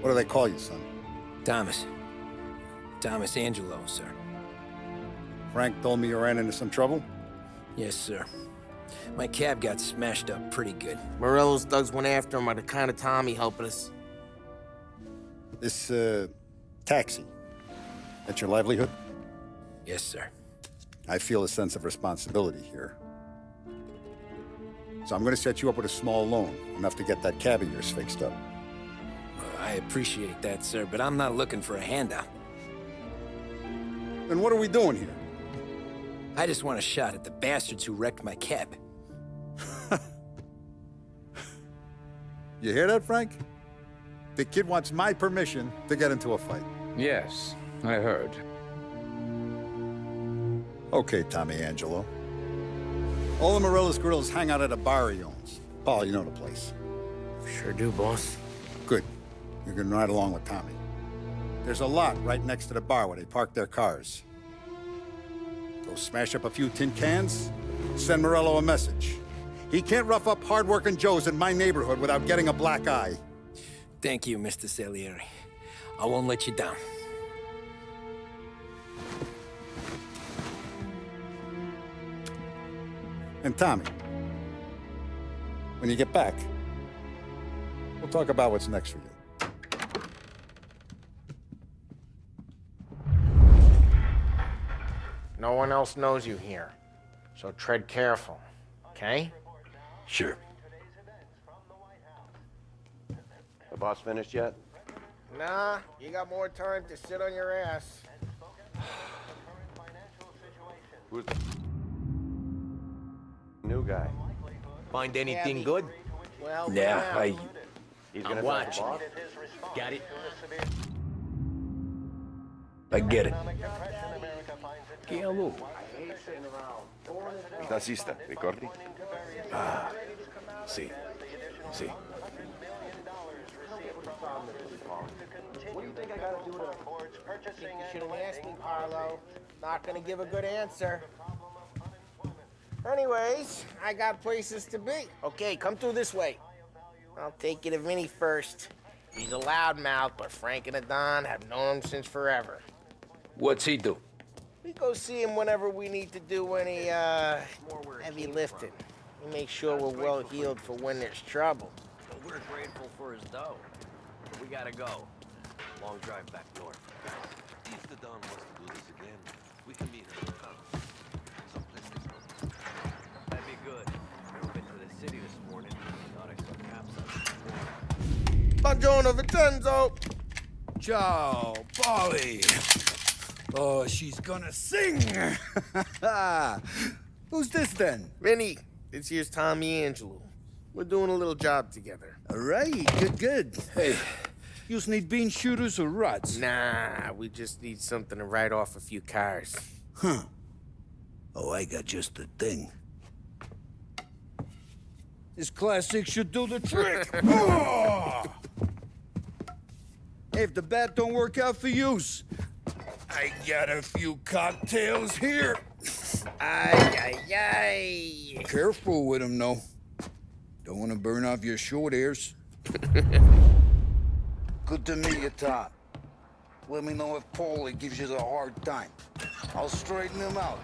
What do they call you, son? Thomas. Thomas Angelo, sir. Frank told me you ran into some trouble? Yes, sir. My cab got smashed up pretty good. Morello's thugs went after him on account of Tommy helping us. This, taxi. That's your livelihood? Yes, sir. I feel a sense of responsibility here. So I'm gonna set you up with a small loan, enough to get that cab of yours fixed up. I appreciate that, sir, but I'm not looking for a handout. Then what are we doing here? I just want a shot at the bastards who wrecked my cab. You hear that, Frank? The kid wants my permission to get into a fight. Yes, I heard. Okay, Tommy Angelo. All the Morello's grills hang out at a bar he owns. Paul, you know the place. Sure do, boss. Good. You can ride along with Tommy. There's a lot right next to the bar where they park their cars. Go smash up a few tin cans, send Morello a message. He can't rough up hard-working Joes in my neighborhood without getting a black eye. Thank you, Mr. Salieri. I won't let you down. And Tommy, when you get back, we'll talk about what's next for you. No one else knows you here, so tread careful, okay? Sure. The boss finished yet? Nah, you got more time to sit on your ass. Who's the new guy? Find anything good? Well, Yeah, He's gonna I'm talk to watching. boss? Got it? I get it. Che a lui. Tassista, ricordi? Sì. Sì. What do you think I gotta do to... You should have asked me, Carlo. Not gonna give a good answer. Anyways, I got places to be. Okay, come through this way. I'll take you to Vinny first. He's a loudmouth, but Frank and the Don have known him since forever. What's he do? We go see him whenever we need to do any, heavy lifting. We make sure we're well healed for when there's trouble. We're grateful for his dough. But we gotta go. Long drive back north. If the Don wants to do this again, we can meet him in town. Someplace next door. That'd be good. I've been to the city this morning. Thought I saw caps on. Buongiorno, Vincenzo! Ciao, Polly. Oh, she's gonna sing. Who's this then? Vinny, this here's Tommy Angelo. We're doing a little job together. All right, good. Hey, you need bean shooters or rods? Nah, we just need something to write off a few cars. Huh. Oh, I got just the thing. This classic should do the trick. Oh! Hey, if the bat don't work out for use, I got a few cocktails here. Ay. Careful with them, though. Don't want to burn off your short hairs. Good to meet you, Tom. Let me know if Paulie gives you the hard time. I'll straighten him out.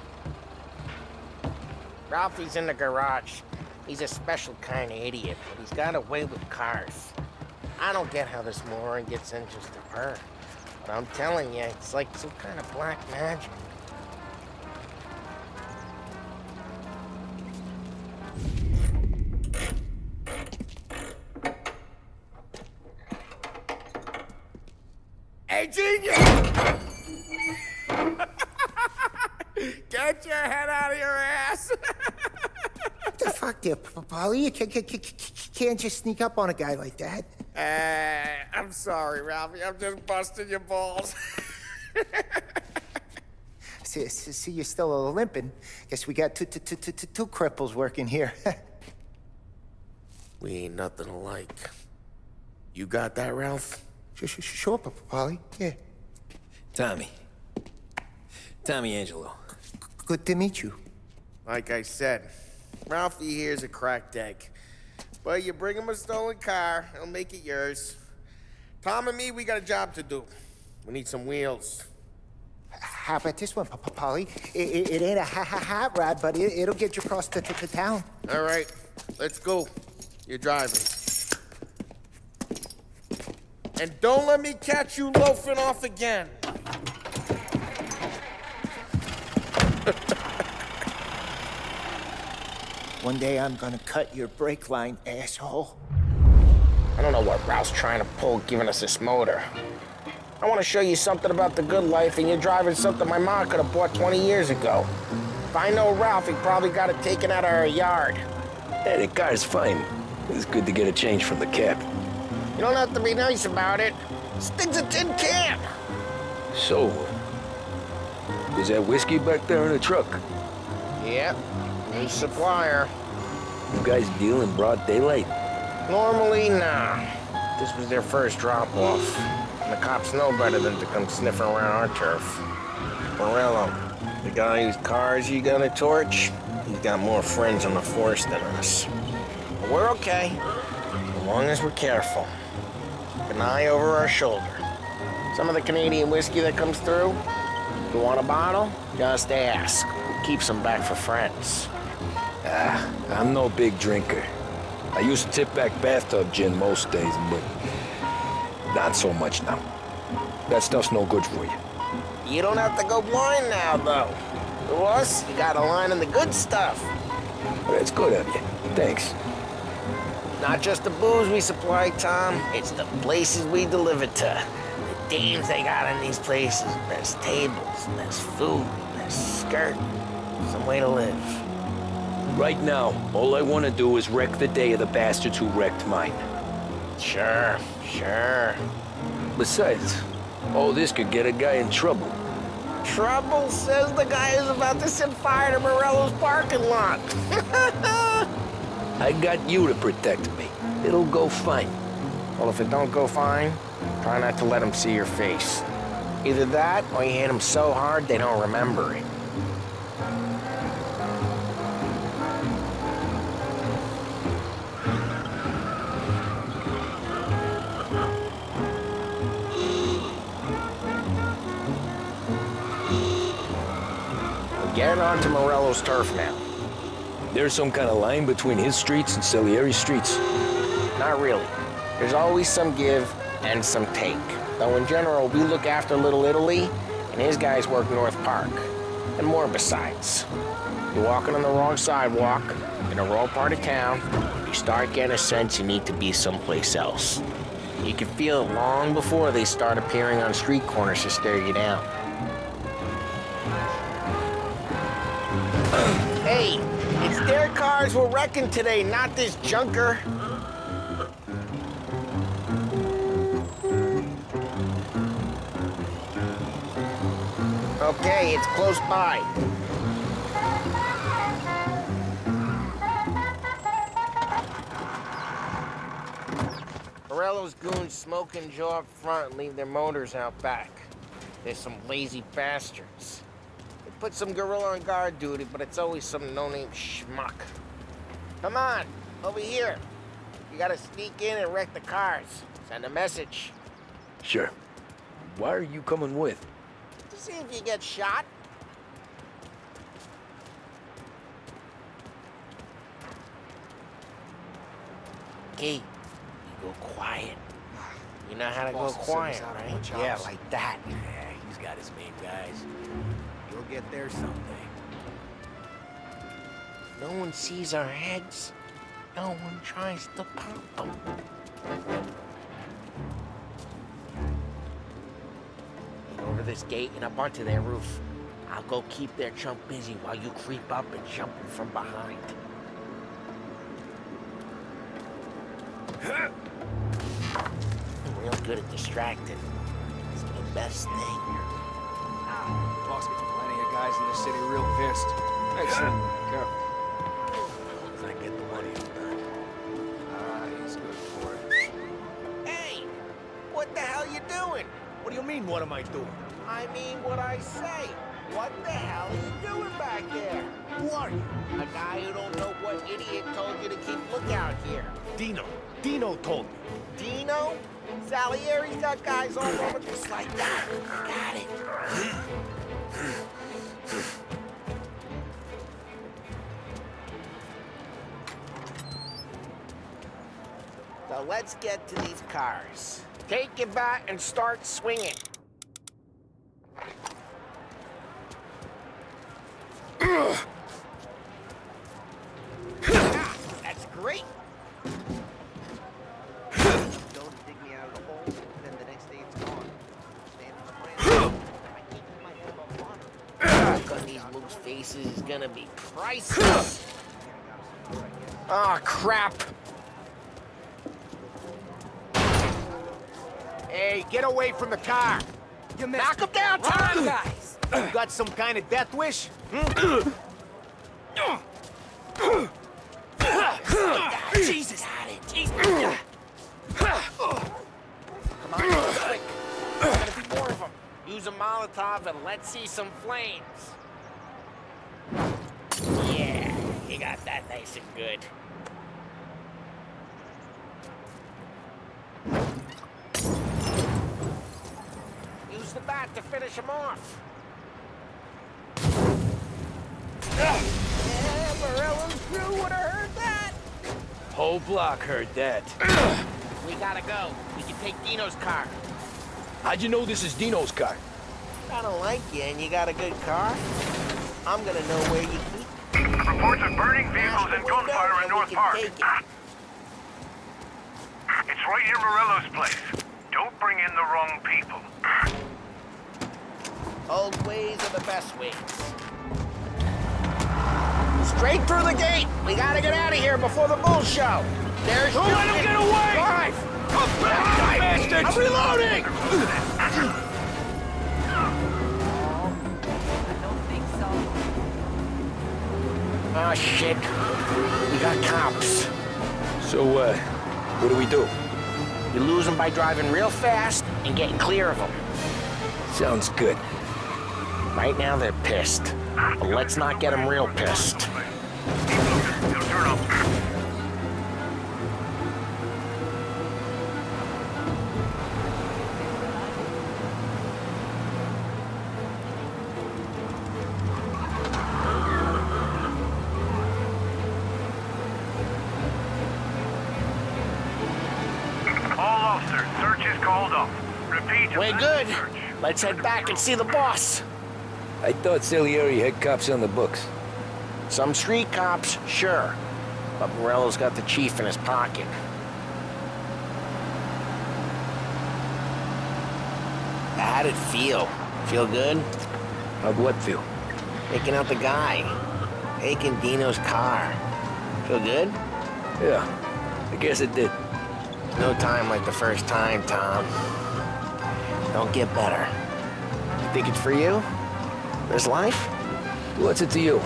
Ralphie's in the garage. He's a special kind of idiot, but he's got a way with cars. I don't get how this moron gets in just to her. But I'm telling you, it's like some kind of black magic. Hey, genius! Get your head out of your ass! What the fuck there, Polly? You can't just sneak up on a guy like that. I'm sorry, Ralphie. I'm just busting your balls. See, you're still limping. Guess we got two cripples working here. We ain't nothing alike. You got that, Ralph? Sure, Polly. Yeah. Tommy Angelo. Good to meet you. Like I said, Ralphie here's a cracked egg. But you bring him a stolen car, he'll make it yours. Tom and me, we got a job to do. We need some wheels. How about this one, Polly? It ain't a hot rod, but it'll get you across to town. All right, let's go. You're driving. And don't let me catch you loafing off again. One day I'm gonna cut your brake line, asshole. I don't know what Ralph's trying to pull giving us this motor. I want to show you something about the good life, and you're driving something my mom could have bought 20 years ago. If I know Ralph, he probably got it taken out of our yard. Yeah, the car's fine. It's good to get a change from the cab. You don't have to be nice about it. This thing's a tin can. So, was that whiskey back there in the truck? Yep, new supplier. You guys deal in broad daylight? Normally, nah. This was their first drop-off. And the cops know better than to come sniffing around our turf. Morello, the guy whose cars you gonna torch, he's got more friends on the force than us. But we're okay, as long as we're careful. Keep an eye over our shoulder. Some of the Canadian whiskey that comes through, you want a bottle? Just ask. We'll keep some back for friends. I'm no big drinker. I used to tip back bathtub gin most days, but not so much now. That stuff's no good for you. You don't have to go blind now, though. To us, you got a line in the good stuff. Well, that's good of you. Thanks. Not just the booze we supply, Tom. It's the places we deliver to. The dames they got in these places. There's tables, there's food, there's skirt. Some way to live. Right now, all I want to do is wreck the day of the bastards who wrecked mine. Sure. Besides, all this could get a guy in trouble. Trouble says the guy is about to set fire to Morello's parking lot. I got you to protect me. It'll go fine. Well, if it don't go fine, try not to let him see your face. Either that, or you hit him so hard they don't remember it. Get onto Morello's turf now. There's some kind of line between his streets and Salieri streets. Not really. There's always some give and some take. Though in general, we look after Little Italy, and his guys work North Park. And more besides. You're walking on the wrong sidewalk, in a rural part of town, you start getting a sense you need to be someplace else. You can feel it long before they start appearing on street corners to stare you down. Hey, it's their cars we're wrecking today, not this junker. Okay, it's close by. Morello's goons smoke and jaw up front and leave their motors out back. They're some lazy bastards. Put some gorilla on guard duty, but it's always some no-name schmuck. Come on, over here. You gotta sneak in and wreck the cars. Send a message. Sure. Why are you coming with? To see if you get shot. Key, you go quiet. You know how to go quiet, right? Yeah, like that. Yeah, he's got his main guys. You'll get there someday. No one sees our heads. No one tries to pop them. Get over this gate and up onto their roof. I'll go keep their chump busy while you creep up and jump him from behind. Real good at distracting. It's the best thing. Boss gets plenty of guys in the city real pissed. Excellent. Careful. As I get the money, I'm done. He's good for it. Hey! What the hell you doing? What do you mean, what am I doing? I mean what I say. What the hell are you doing back there? Who are you? A guy who don't know what idiot told you to keep lookout here. Dino told me. Dino? Salieri's got guys all over just like that. Got it. So let's get to these cars. Take your bat and start swinging. That's great. Don't dig me out of the hole, then the next day it's gone. Stand in the frame. I keep my head above water. On these moose faces is gonna be priceless. Oh, crap. Hey, get away from the car! You missed. Knock him down, Tom! guys! You got some kind of death wish? Jesus! Jesus! Come on, quick. There's gonna be more of them. Use a Molotov and let's see some flames. Yeah, you got that nice and good. Use the bat to finish him off. Yeah, Morello's crew would have heard that. Whole block heard that. We gotta go. We can take Dino's car. How'd you know this is Dino's car? I don't like you and you got a good car. I'm gonna know where you keep. Reports of burning vehicles and gunfire in North Park. Take it. It's right near Morello's place. Don't bring in the wrong people. Old ways are the best ways. Straight through the gate. We gotta get out of here before the bull show. There's Don't let him get away! Drive! Come back, bastards! I'm reloading! I don't think so. Oh, shit. We got cops. So, what do we do? You lose them by driving real fast and getting clear of them. Sounds good. Right now, they're pissed. But let's not get them real pissed. They'll turn up. All officers, search is called off. Repeat. We're good. Let's head back and see the boss. I thought Salieri had cops on the books. Some street cops, sure. But Morello's got the chief in his pocket. How'd it feel? Feel good? How'd what feel? Taking out the guy. Taking Dino's car. Feel good? Yeah, I guess it did. No time like the first time, Tom. Don't get better. You think it's for you? This life? What's it to you?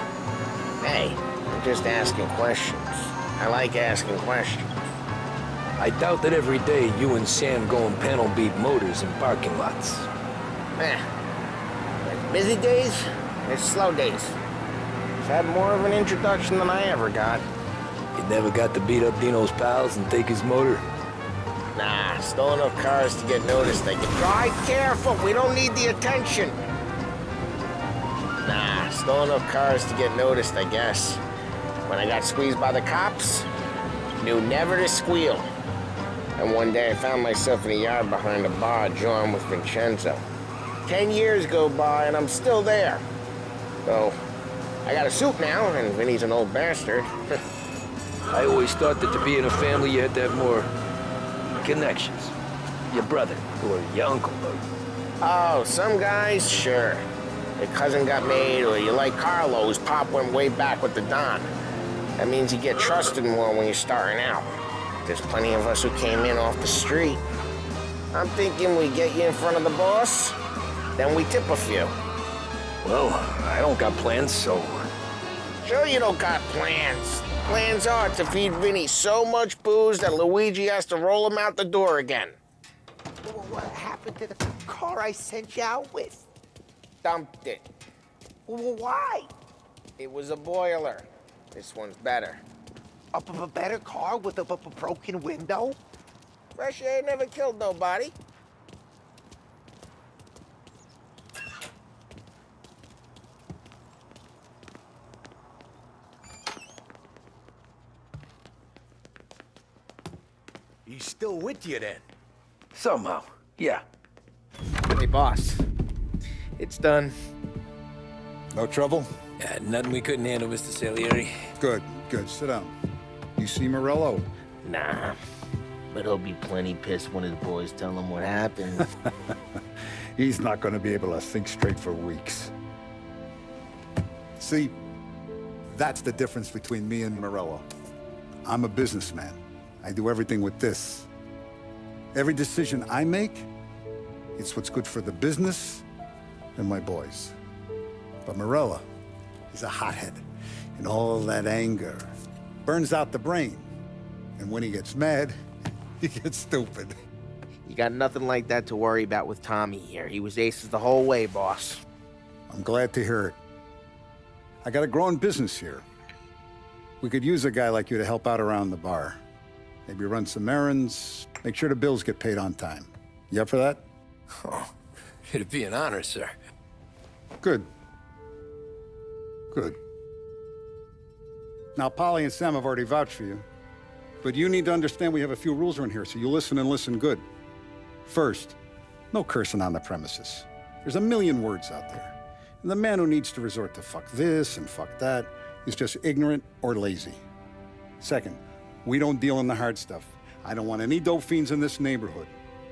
Hey, I'm just asking questions. I like asking questions. I doubt that every day you and Sam go and panel beat motors in parking lots. There's busy days, there's slow days. I've had more of an introduction than I ever got. You never got to beat up Dino's pals and take his motor? Nah, stole enough cars to get noticed. They can drive careful. We don't need the attention. Nah, stole enough cars to get noticed, I guess. When I got squeezed by the cops, knew never to squeal. And one day I found myself in a yard behind a bar jawing with Vincenzo. 10 years go by and I'm still there. So, I got a suit now, and Vinny's an old bastard. I always thought that to be in a family you had to have more connections. Your brother, or your uncle, or... Oh, some guys, sure. Your cousin got made, or you like Carlos, Pop went way back with the Don. That means you get trusted more when you're starting out. There's plenty of us who came in off the street. I'm thinking we get you in front of the boss, then we tip a few. Well, I don't got plans, so... Sure you don't got plans. Plans are to feed Vinny so much booze that Luigi has to roll him out the door again. What happened to the car I sent you out with? Dumped it. Why? It was a boiler. This one's better. A better car with a broken window? Fresh air never killed nobody. He's still with you then? Somehow, yeah. Hey, boss. It's done. No trouble? Yeah, nothing we couldn't handle, Mr. Salieri. Good, good. Sit down. You see Morello? Nah. But he'll be plenty pissed when his boys tell him what happened. He's not going to be able to think straight for weeks. See, that's the difference between me and Morello. I'm a businessman. I do everything with this. Every decision I make, it's what's good for the business and my boys. But Morello is a hothead, and all that anger burns out the brain. And when he gets mad, he gets stupid. You got nothing like that to worry about with Tommy here. He was aces the whole way, boss. I'm glad to hear it. I got a growing business here. We could use a guy like you to help out around the bar. Maybe run some errands, make sure the bills get paid on time. You up for that? Oh, it'd be an honor, sir. Good. Good. Now, Polly and Sam have already vouched for you. But you need to understand we have a few rules around here, so you listen and listen good. First, no cursing on the premises. There's a million words out there. And the man who needs to resort to fuck this and fuck that is just ignorant or lazy. Second, we don't deal in the hard stuff. I don't want any dope fiends in this neighborhood.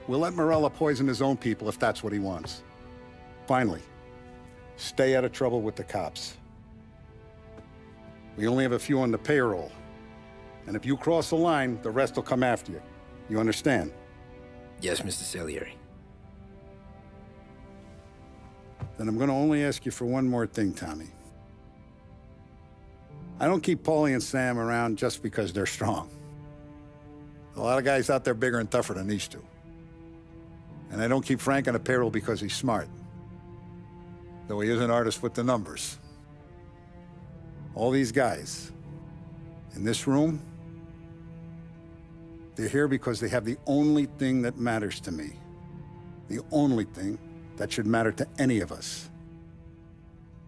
We'll let Morello poison his own people if that's what he wants. Finally, stay out of trouble with the cops. We only have a few on the payroll. And if you cross the line, the rest will come after you. You understand? Yes, Mr. Salieri. Then I'm gonna only ask you for one more thing, Tommy. I don't keep Paulie and Sam around just because they're strong. A lot of guys out there bigger and tougher than these two. And I don't keep Frank on the payroll because he's smart. Though he is an artist with the numbers. All these guys in this room, they're here because they have the only thing that matters to me. The only thing that should matter to any of us.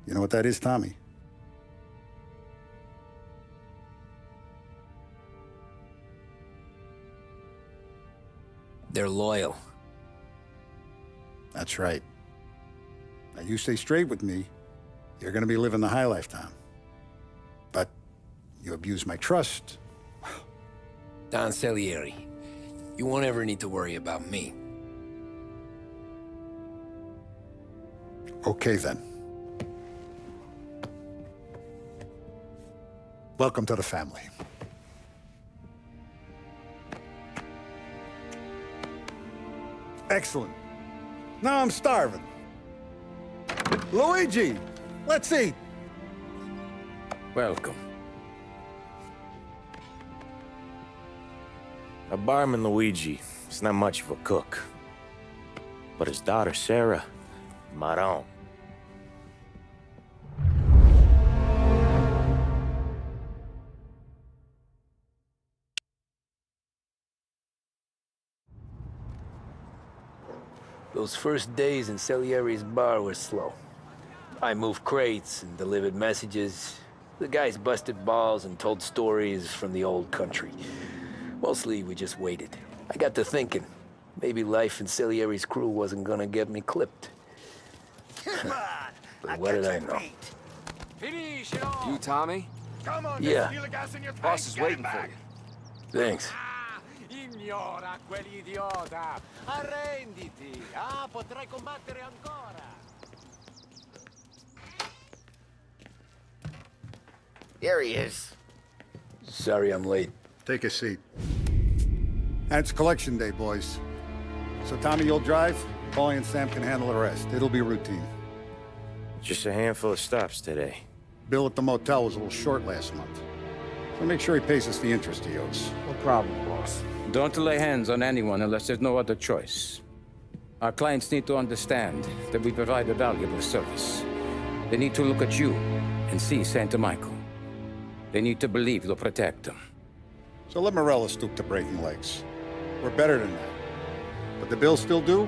You know what that is, Tommy? They're loyal. That's right. Now, you stay straight with me, you're gonna be living the high life, Tom. But you abuse my trust. Don Salieri, you won't ever need to worry about me. Okay, then. Welcome to the family. Excellent. Now I'm starving. Luigi, let's eat. Welcome. A barman, Luigi, is not much of a cook. But his daughter, Sarah, Maron. Those first days in Salieri's bar were slow. I moved crates and delivered messages. The guys busted balls and told stories from the old country. Mostly, we just waited. I got to thinking, maybe life in Salieri's crew wasn't gonna get me clipped. But what did I know? You, Tommy? Come on, Yeah. feel the gas in your tank. Boss is Get it waiting for back. you. Thanks. Ignora quell'idiota. Arrenditi. Potrai combattere ancora. There he is. Sorry I'm late. Take a seat. And it's collection day, boys. So Tommy, you'll drive. Paulie and Sam can handle the rest. It'll be routine. Just a handful of stops today. Bill at the motel was a little short last month. So make sure he pays us the interest he owes. No problem, boss. Don't lay hands on anyone unless there's no other choice. Our clients need to understand that we provide a valuable service. They need to look at you and see Santa Michael. They need to believe you'll protect them. So let Morello stoop to breaking legs. We're better than that. But the bill's still due,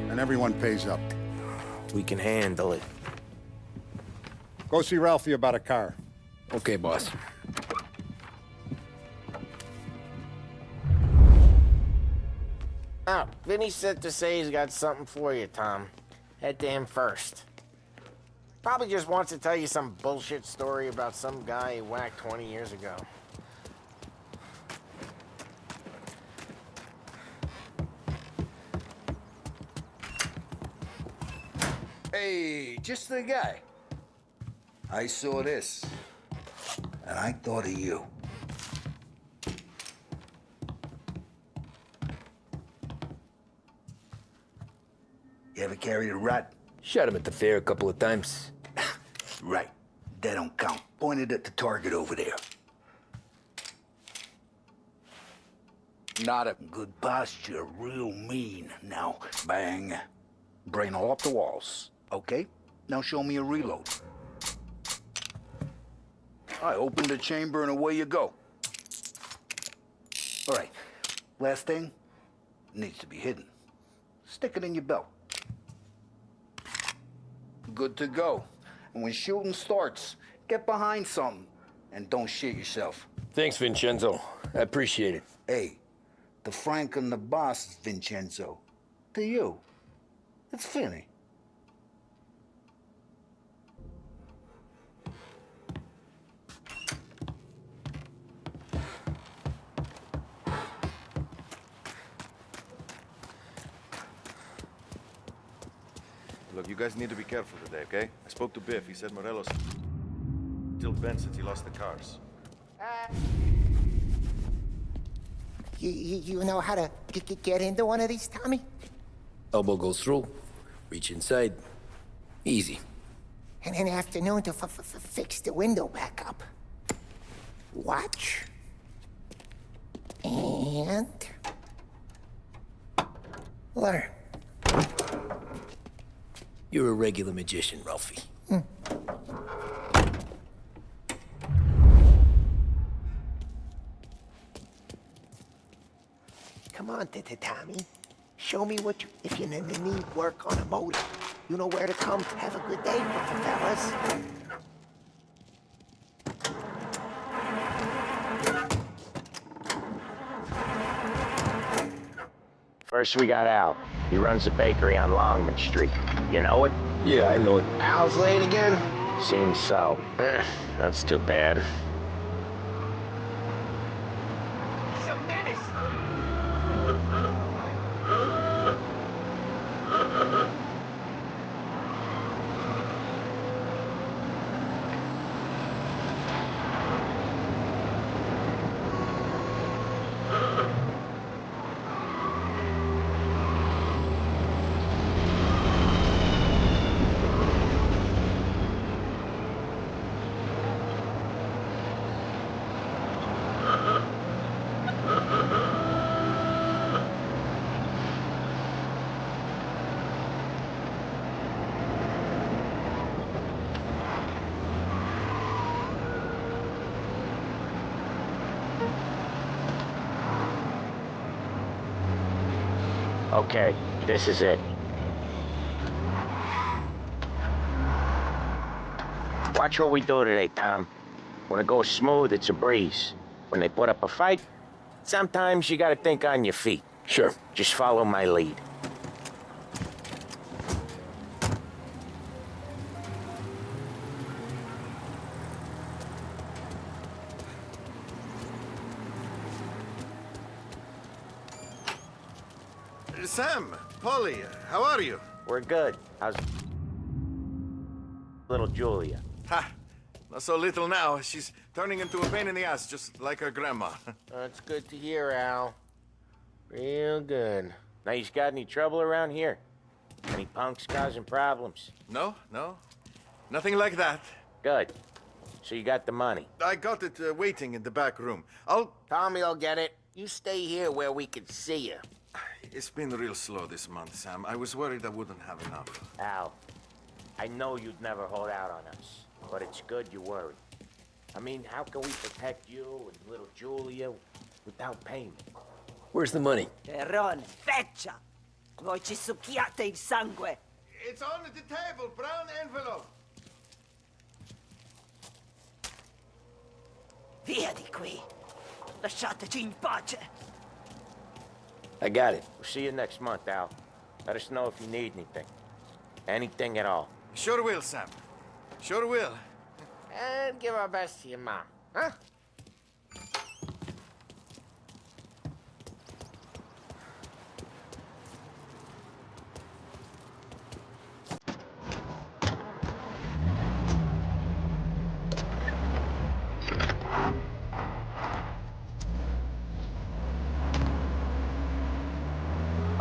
and everyone pays up. We can handle it. Go see Ralphie about a car. Okay, boss. Oh, Vinny sent to say he's got something for you, Tom. Head to him first. Probably just wants to tell you some bullshit story about some guy he whacked 20 years ago. Hey, just the guy. I saw this, and I thought of you. You ever carried a rat? Shot him at the fair a couple of times. Right. That don't count. Pointed at the target over there. Not a good posture, real mean. Now, bang. Brain all off the walls. Okay? Now show me a reload. I open the chamber and away you go. All right. Last thing. Needs to be hidden. Stick it in your belt. Good to go. And when shooting starts, get behind something and don't shit yourself. Thanks, Vincenzo. I appreciate it. Hey, the Frank and the boss is Vincenzo. To you, it's Vinny. Look, you guys need to be careful today, okay? I spoke to Biff. He said Morello's still bent since he lost the cars. You know how to get into one of these, Tommy? Elbow goes through, reach inside. Easy. And in the afternoon to fix the window back up. Watch. And... learn. You're a regular magician, Ralphie. Come on, Tommy. Show me what you... if you need work on a motor, you know where to come. Have a good day, fellas. First we got Al. He runs a bakery on Longman Street. You know it? Yeah, I know it. Al's late again? Seems so. That's too bad. He's a menace! Okay, this is it. Watch what we do today, Tom. When it goes smooth, it's a breeze. When they put up a fight, sometimes you gotta think on your feet. Sure. Just follow my lead. Sam, Polly, how are you? We're good. How's little Julia? Ha! Not so little now. She's turning into a pain in the ass, just like her grandma. That's good to hear, Al. Real good. Now, you got any trouble around here? Any punks causing problems? No. Nothing like that. Good. So you got the money? I got it waiting in the back room. Tommy'll get it. You stay here where we can see you. It's been real slow this month, Sam. I was worried I wouldn't have enough. Al, I know you'd never hold out on us. But it's good you worry. I mean, how can we protect you and little Julia without payment? Where's the money? Perron, feccia! Voi ci succhiate il sangue! It's on the table, brown envelope. Via di qui! Lasciateci in pace! I got it. We'll see you next month, Al. Let us know if you need anything. Anything at all. Sure will, Sam. Sure will. And give our best to your mom, huh?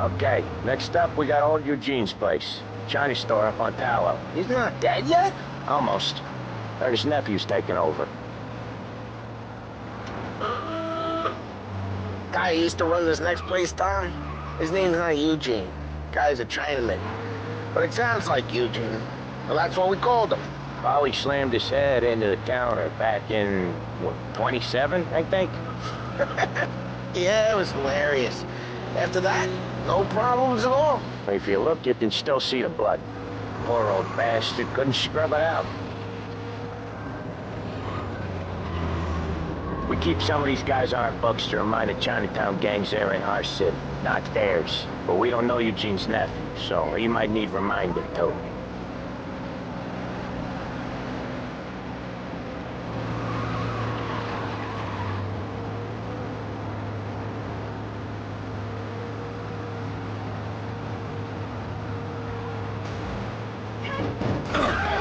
Okay, next up we got old Eugene's place. China store up on Tallow. He's not dead yet? Almost. Heard his nephew's taking over. Guy who used to run this next place, Tom? His name's not Eugene. Guy's a Chinaman. But it sounds like Eugene. Well, that's what we called him. Polly slammed his head into the counter back in, what, 27, I think? Yeah, it was hilarious. After that, no problems at all. If you look, you can still see the blood. Poor old bastard couldn't scrub it out. We keep some of these guys on our books to remind the Chinatown gangs they're in our city, not theirs. But we don't know Eugene's nephew, so he might need reminding too.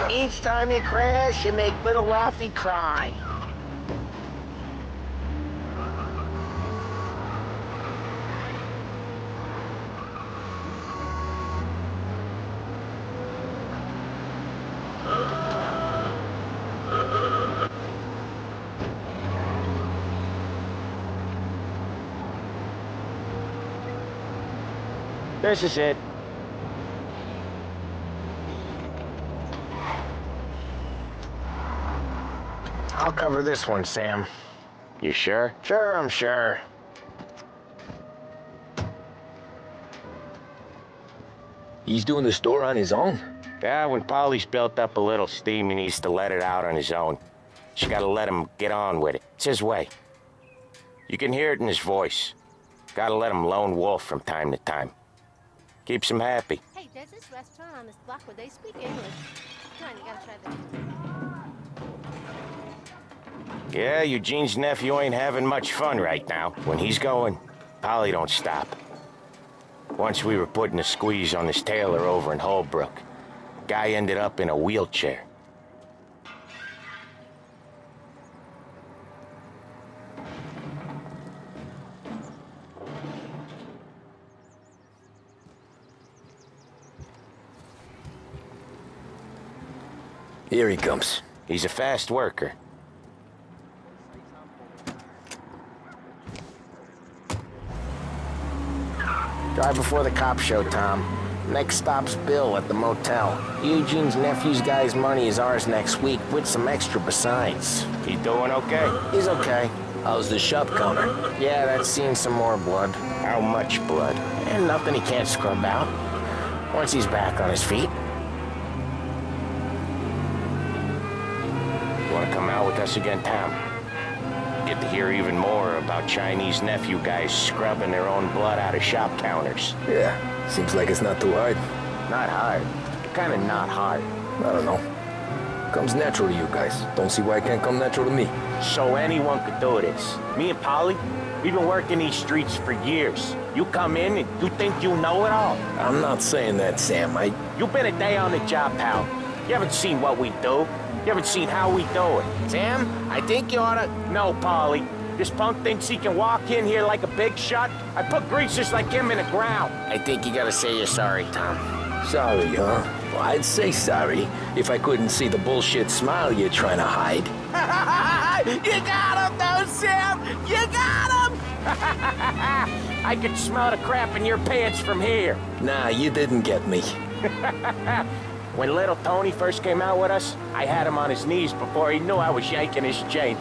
Each time you crash, you make little Ralphie cry. This is it. I'll cover this one, Sam. You sure? Sure, I'm sure. He's doing the store on his own? Yeah, when Polly's built up a little steam, he needs to let it out on his own. She gotta let him get on with it. It's his way. You can hear it in his voice. Gotta let him lone wolf from time to time. Keeps him happy. Hey, there's this restaurant on this block where they speak English. Come on, you gotta try this. Yeah, Eugene's nephew ain't having much fun right now. When he's going, Polly don't stop. Once we were putting a squeeze on this tailor over in Holbrook. Guy ended up in a wheelchair. Here he comes. He's a fast worker. Drive before the cops show, Tom. Next stop's Bill at the motel. Eugene's nephew's guy's money is ours next week, with some extra besides. He doing okay? He's okay. How's the shop counter? Yeah, that's seen some more blood. How much blood? And nothing he can't scrub out. Once he's back on his feet. You wanna come out with us again, Tom? Get to hear even more about Chinese nephew guys scrubbing their own blood out of shop counters. Yeah, seems like it's not too hard. Not hard. Kinda not hard. I don't know. Comes natural to you guys. Don't see why it can't come natural to me. So anyone could do this. Me and Polly, we've been working these streets for years. You come in and you think you know it all. I'm not saying that, Sam. You've been a day on the job, pal. You haven't seen what we do. You haven't seen how we do it. Sam, I think you oughta... No, Polly. This punk thinks he can walk in here like a big shot. I put greasers like him in the ground. I think you gotta say you're sorry, Tom. Sorry, huh? Well, I'd say sorry if I couldn't see the bullshit smile you're trying to hide. You got him, though, Sam! You got him! I could smell the crap in your pants from here. Nah, you didn't get me. When little Tony first came out with us, I had him on his knees before he knew I was yanking his chain.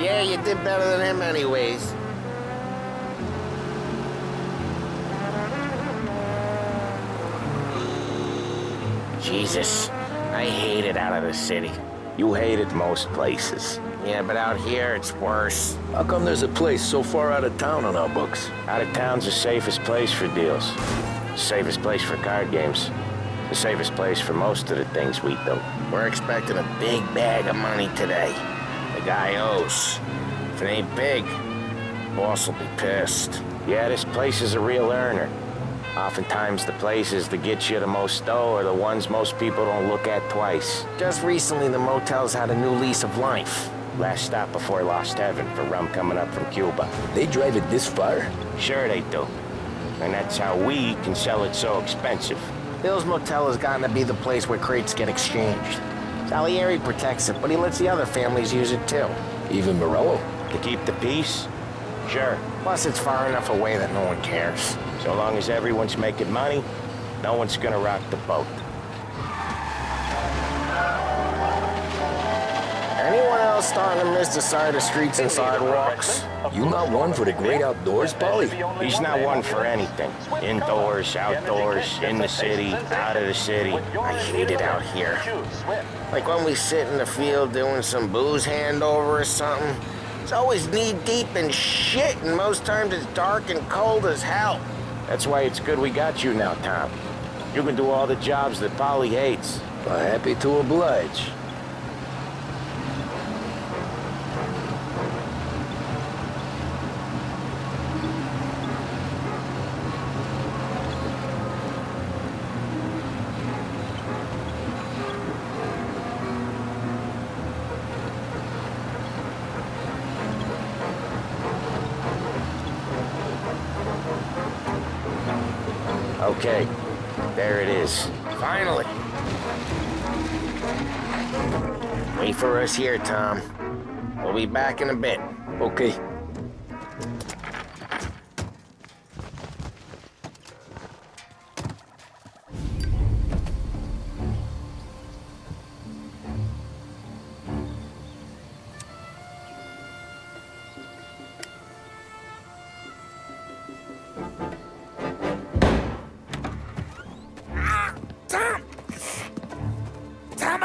Yeah, you did better than him anyways. Jesus, I hate it out of the city. You hate it most places. Yeah, but out here, it's worse. How come there's a place so far out of town on our books? Out of town's the safest place for deals. Safest place for card games. The safest place for most of the things we do. We're expecting a big bag of money today. The guy owes. If it ain't big, boss will be pissed. Yeah, this place is a real earner. Oftentimes the places that get you the most dough are the ones most people don't look at twice. Just recently, the motel's had a new lease of life. Last stop before Lost Heaven for rum coming up from Cuba. They drive it this far? Sure they do. And that's how we can sell it so expensive. Bill's Motel has gotten to be the place where crates get exchanged. Salieri protects it, but he lets the other families use it too. Even Morello? To keep the peace? Sure. Plus, it's far enough away that no one cares. So long as everyone's making money, no one's gonna rock the boat. Anyone else starting to miss the side of streets and sidewalks? You not one for the great outdoors, Polly? He's not one for anything. Indoors, outdoors, in the city, out of the city. I hate it out here. Like when we sit in the field doing some booze handover or something. It's always knee-deep in shit, and most times it's dark and cold as hell. That's why it's good we got you now, Tom. You can do all the jobs that Polly hates. Well, happy to oblige. Okay, there it is. Finally. Wait for us here, Tom. We'll be back in a bit. Okay.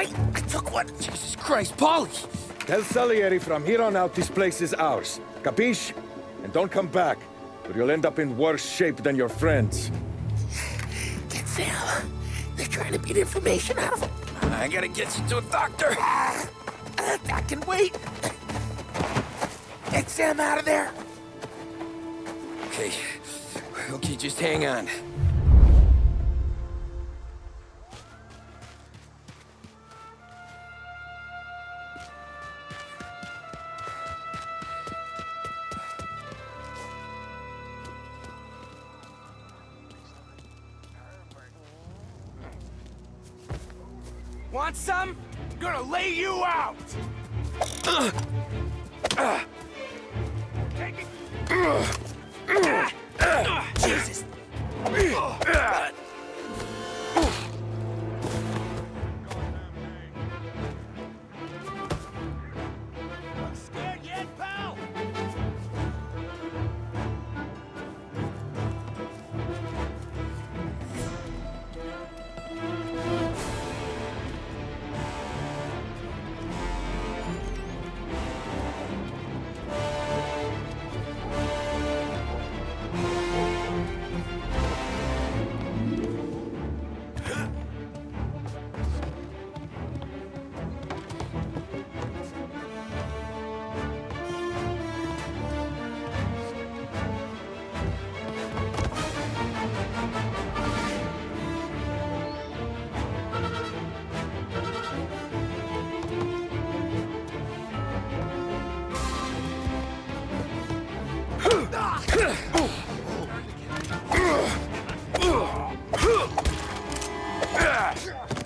I took one. Jesus Christ, Polly! Tell Salieri from here on out this place is ours. Capiche? And don't come back, or you'll end up in worse shape than your friends. Get Sal. They're trying to beat information out of him. I gotta get you to a doctor. I can wait. Get Sam out of there. Okay. Okay, just hang on. Want some? Gonna lay you out! Take it! Jesus. Scared yet, pal?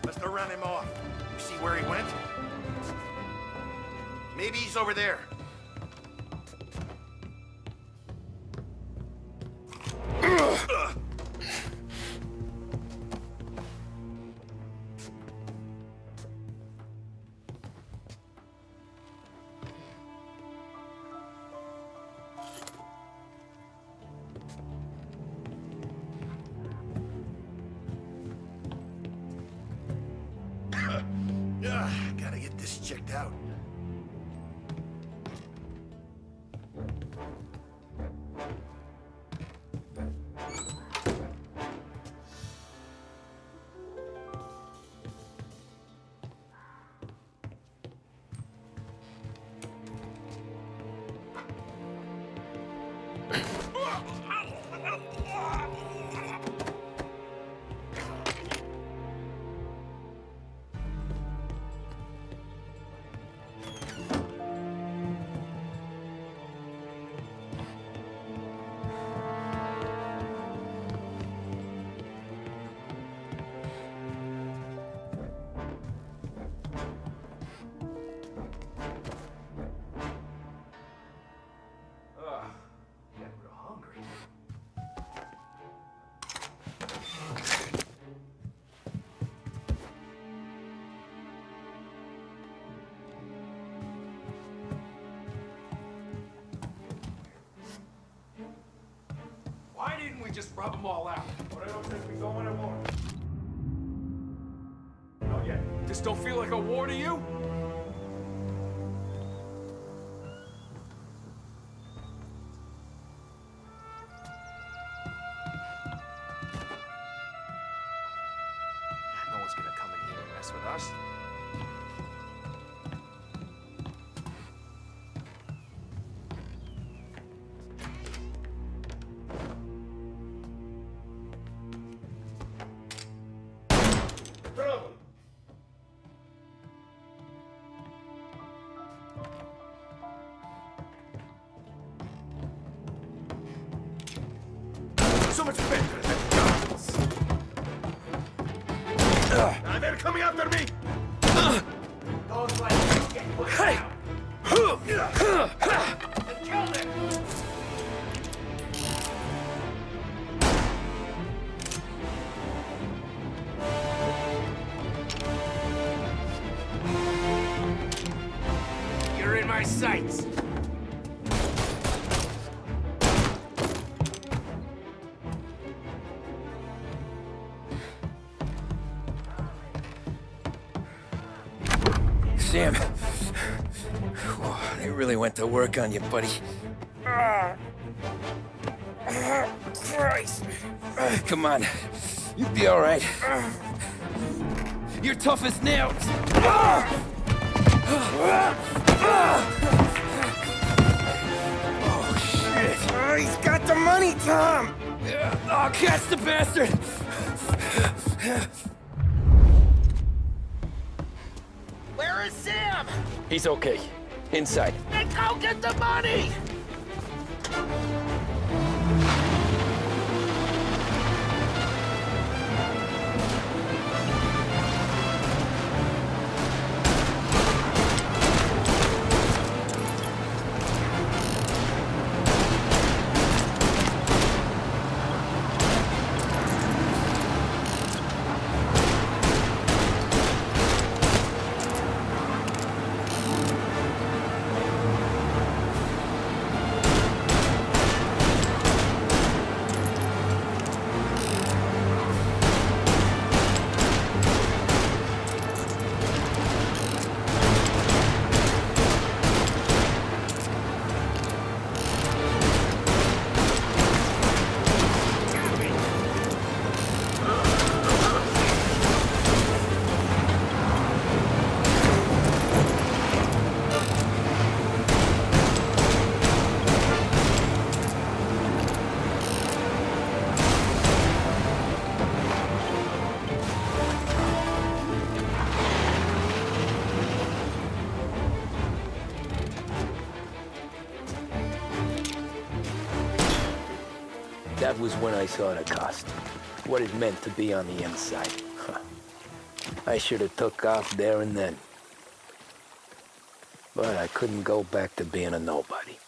Let's not run him off. You see where he went? Maybe he's over there. Gotta get this checked out. Why didn't we just rub them all out? Oh, yeah. This don't feel like a war to you? No one's gonna come in here and mess with us. So much better than guns. They're coming after me. Those like get put down. And kill them. You're in my sights. Sam, they really went to work on you, buddy. Christ. Come on, you'll be all right. You're tough as nails. Oh, shit. Oh, he's got the money, Tom! Oh, catch the bastard! Where is Sam? He's okay. Inside. Then go get the money! That was when I saw the cost. What it meant to be on the inside. Huh. I should have took off there and then. But I couldn't go back to being a nobody.